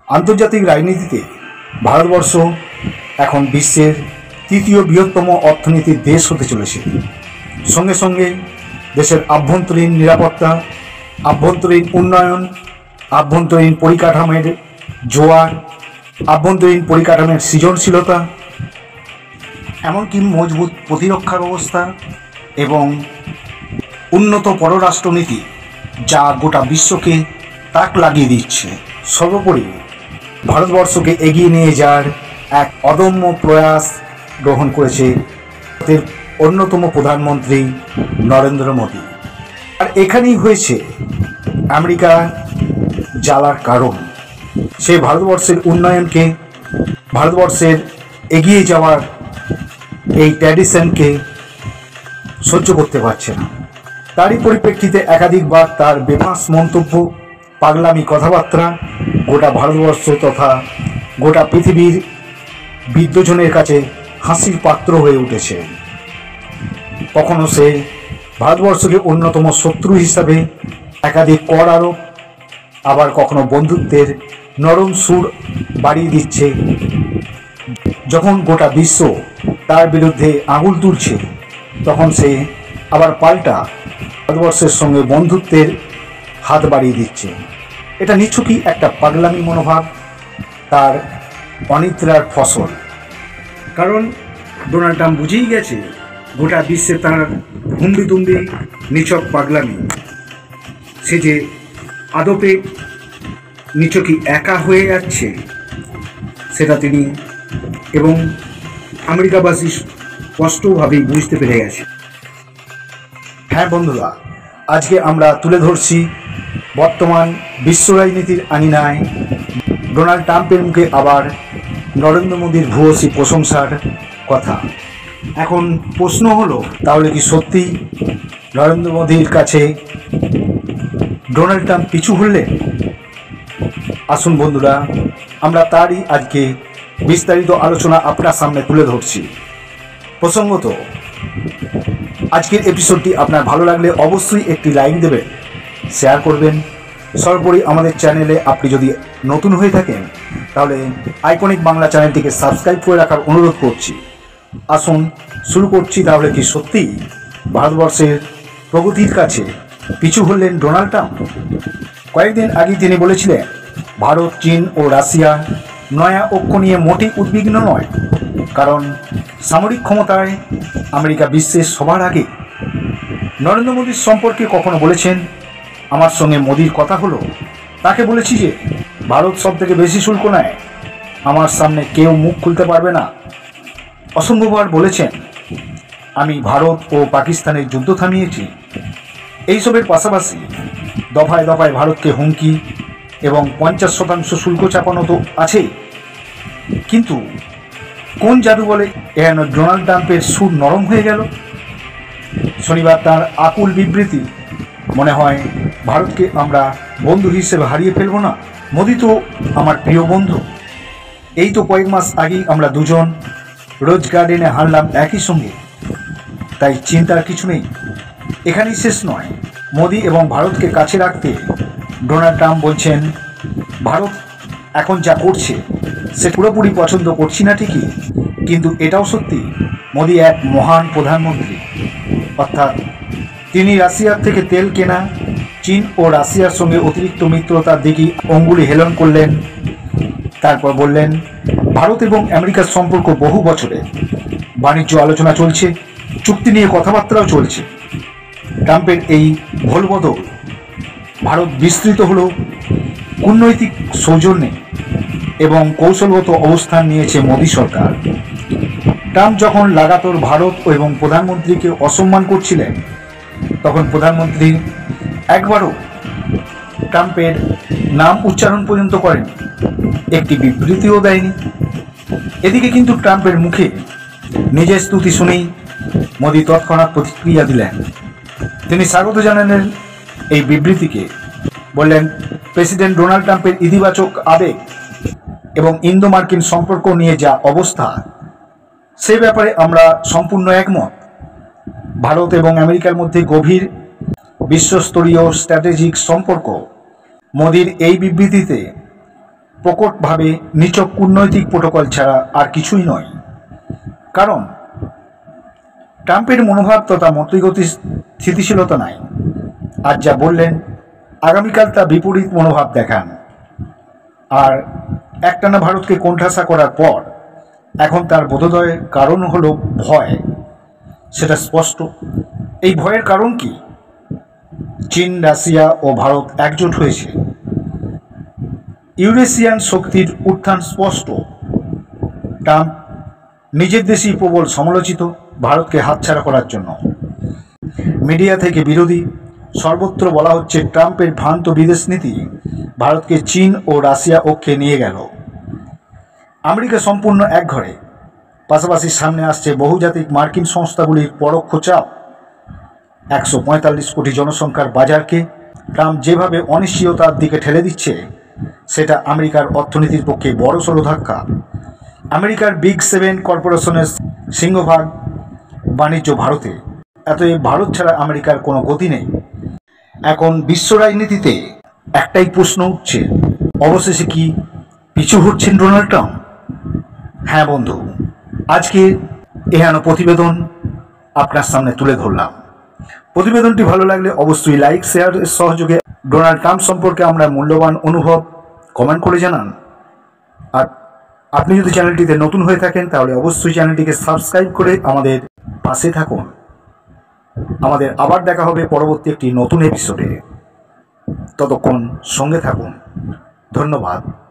আন্তর্জাতিক রাজনীতিতে ভারতবর্ষ এখন বিশ্বের তৃতীয় বৃহত্তম অর্থনীতির দেশ হতে চলেছে। সঙ্গে সঙ্গে দেশের আভ্যন্তরীণ নিরাপত্তা, আভ্যন্তরীণ উন্নয়ন, আভ্যন্তরীণ পরিকাঠামোর জোয়ার, আভ্যন্তরীণ পরিকাঠামোর সৃজনশীলতা, এমনকি মজবুত প্রতিরক্ষা ব্যবস্থা এবং উন্নত পররাষ্ট্রনীতি, যা গোটা বিশ্বকে তাক লাগিয়ে দিচ্ছে। সর্বোপরি ভারতবর্ষকে এগিয়ে নিয়ে যাওয়ার এক অদম্য প্রয়াস গ্রহণ করেছে ভারতের অন্যতম প্রধানমন্ত্রী নরেন্দ্র মোদী। আর এখানেই হয়েছে আমেরিকা জ্বালার কারণ। সে ভারতবর্ষের উন্নয়নকে, ভারতবর্ষের এগিয়ে যাওয়ার এই ট্র্যাডিশনকে সহ্য করতে পারছে না। তারই পরিপ্রেক্ষিতে একাধিকবার তার বেফাঁস মন্তব্য, পাগলামি কথাবার্তা গোটা ভারতবর্ষ তথা গোটা পৃথিবীর বিদ্বজনের কাছে হাসির পাত্র হয়ে উঠেছে। কখনো সে ভারতবর্ষকে অন্যতম শত্রু হিসাবে একাধিক কর আরোপ, আবার কখনো বন্ধুত্বের নরম সুর বাড়িয়ে দিচ্ছে। যখন গোটা বিশ্ব তার বিরুদ্ধে আঙুল তুলছে, তখন সে আবার পাল্টা ভারতবর্ষের সঙ্গে বন্ধুত্বের হাত বাড়িয়ে দিচ্ছে। এটা নিছকই একটা পাগলামি মনোভাব, তার অনিদ্রার ফসল। কারণ ডোনাল্ড ট্রাম্প বুঝেই গেছে গোটা বিশ্বে তার হুম্বিতুম্বি নিছক পাগলামি। সে যে আদপে নিছকই একা হয়ে যাচ্ছে, সেটা তিনি এবং আমেরিকাবাসী স্পষ্টভাবেই বুঝতে পেরে গেছে। হ্যাঁ বন্ধুরা, আজকে আমরা তুলে ধরছি বর্তমান বিশ্ব রাজনীতির আঙিনায় ডোনাল্ড ট্রাম্পের মুখে আবার নরেন্দ্র মোদীর ভূয়সী প্রশংসার কথা। এখন প্রশ্ন হলো, তাহলে কি সত্যি নরেন্দ্র মোদীর কাছে ডোনাল্ড ট্রাম্প পিছু হলেন? আসুন বন্ধুরা, আমরা তারই আজকে বিস্তারিত আলোচনা আপনার সামনে তুলে ধরছি। প্রসঙ্গত, আজকের এপিসোডটি আপনার ভালো লাগলে অবশ্যই একটি লাইক দেবেন, শেয়ার করবেন। সর্বোপরি আমাদের চ্যানেলে আপনি যদি নতুন হয়ে থাকেন, তাহলে আইকনিক বাংলা চ্যানেলটিকে সাবস্ক্রাইব করে রাখার অনুরোধ করছি। আসুন শুরু করছি। তাহলে কি সত্যিই ভারতবর্ষের প্রগতির কাছে পিছু হলেন ডোনাল্ড ট্রাম্প? কয়েকদিন আগে তিনি বলেছিলেন, ভারত, চীন ও রাশিয়া নয়া ঐক্য নিয়ে মোটেই উদ্বিগ্ন নয়, কারণ সামরিক ক্ষমতায় আমেরিকা বিশ্বের সবার আগে। নরেন্দ্র মোদীর সম্পর্কে কখনো বলেছেন, আমার সঙ্গে মোদীর কথা হলো, তাকে বলেছি যে ভারত সব থেকে বেশি শুল্ক নেয়, আমার সামনে কেউ মুখ খুলতে পারবে না। অসংখ্যবার বলেছেন, আমি ভারত ও পাকিস্তানের যুদ্ধ থামিয়েছি। এইসবের পাশাপাশি দফায় দফায় ভারতকে হুমকি এবং 50% শুল্ক চাপানো তো আছেই। কিন্তু কোন জাদু বলে যেন ডোনাল্ড ট্রাম্পের সুর নরম হয়ে গেল? শনিবার তার আকুল বিবৃতি, মনে হয় ভারতকে আমরা বন্ধু হিসেবে হারিয়ে ফেলব না। মোদি তো আমার প্রিয় বন্ধু। এই তো কয়েক মাস আগেই আমরা দুজন রোজ গার্ডেনে হারলাম একই সঙ্গে, তাই চিন্তার কিছু নেই। এখানেই শেষ নয়। মোদি এবং ভারতকে কাছে রাখতে ডোনাল্ড ট্রাম্প বলছেন, ভারত এখন যা করছে সে পুরোপুরি পছন্দ করছি না ঠিকই, কিন্তু এটাও সত্যি মোদি এক মহান প্রধানমন্ত্রী। অর্থাৎ তিনি রাশিয়ার থেকে তেল কেনা, চীন ও রাশিয়ার সঙ্গে অতিরিক্ত মিত্রতার দিকে অঙ্গুলি হেলন করলেন। তারপর বললেন, ভারত এবং আমেরিকার সম্পর্ক বহু বছরে, বাণিজ্য আলোচনা চলছে, চুক্তি নিয়ে কথাবার্তাও চলছে। ট্রাম্পের এই ভোলবদল ভারত বিস্তৃত হলেও কূটনৈতিক সৌজন্যে এবং কৌশলগত অবস্থান নিয়েছে মোদী সরকার। ট্রাম্প যখন লাগাতার ভারত এবং প্রধানমন্ত্রীকে অসম্মান করছিলেন, তখন প্রধানমন্ত্রী একবারও ট্রাম্পের নাম উচ্চারণ পর্যন্ত করেনি, একটি বিবৃতিও দেয়নি। এদিকে কিন্তু ট্রাম্পের মুখে নিজের স্তুতি শুনেই মোদি তৎক্ষণাৎ প্রতিক্রিয়া দিলেন। তিনি স্বাগত জানালেন এই বিবৃতিকে, বললেন, প্রেসিডেন্ট ডোনাল্ড ট্রাম্পের ইতিবাচক আবেগ এবং ইন্দো মার্কিন সম্পর্ক নিয়ে যা অবস্থা, সে ব্যাপারে আমরা সম্পূর্ণ একমত। ভারত এবং আমেরিকার মধ্যে গভীর বিশ্বস্তরীয় স্ট্র্যাটেজিক সম্পর্ক। মোদির এই বিবৃতিতে প্রকটভাবে নিছক কূটনৈতিক প্রোটোকল ছাড়া আর কিছুই নয়। কারণ ট্রাম্পের মনোভাব তথা মতিগতি স্থিতিশীলতা নাই। আজ যা বললেন আগামীকাল তা বিপরীত মনোভাব দেখান। আর একটানা ভারতকে কোণঠাসা করার পর এখন তার বোধোদয়ের কারণ হলো ভয়। সেটা স্পষ্ট। এই ভয়ের কারণ কি? চীন, রাশিয়া ও ভারত একজোট হয়েছে। ইউরেশিয়ান শক্তির উত্থান স্পষ্ট। ট্রাম্প নিজের দেশেই প্রবল সমালোচিত ভারতকে হাতছাড়া করার জন্য। মিডিয়া থেকে বিরোধী সর্বত্র বলা হচ্ছে ট্রাম্পের ভ্রান্ত বিদেশ নীতি ভারতকে চীন ও রাশিয়া অক্ষে নিয়ে গেল। আমেরিকা সম্পূর্ণ একঘরে। পাশাপাশি সামনে আসছে বহুজাতিক মার্কিন সংস্থাগুলির পরোক্ষ চাপ। 145 কোটি জনসংখ্যার বাজারকে ট্রাম্প যেভাবে অনিশ্চয়তার দিকে ঠেলে দিচ্ছে সেটা আমেরিকার অর্থনীতির পক্ষে বড়সড় ধাক্কা। আমেরিকার বিগ 7 কর্পোরেশনের সিংহভাগ বাণিজ্য ভারতে। এতএব ভারত ছাড়া আমেরিকার কোনো গতি নেই। এখন বিশ্ব রাজনীতিতে একটাই প্রশ্ন উঠছে, অবশেষে কি পিছু হচ্ছেন ডোনাল্ড ট্রাম্প? হ্যাঁ বন্ধু, আজকে এহেন প্রতিবেদন আপনার সামনে তুলে ধরলাম। প্রতিবেদনটি ভালো লাগলে অবশ্যই লাইক শেয়ারের সহযোগে ডোনাল্ড ট্রাম্প সম্পর্কে আমরা মূল্যবান অনুভব কমেন্ট করে জানান। আর আপনি যদি চ্যানেলটিতে নতুন হয়ে থাকেন তাহলে অবশ্যই চ্যানেলটিকে সাবস্ক্রাইব করে আমাদের পাশে থাকুন। আমাদের আবার দেখা হবে পরবর্তী একটি নতুন এপিসোডে। ততক্ষণ সঙ্গে থাকুন। ধন্যবাদ।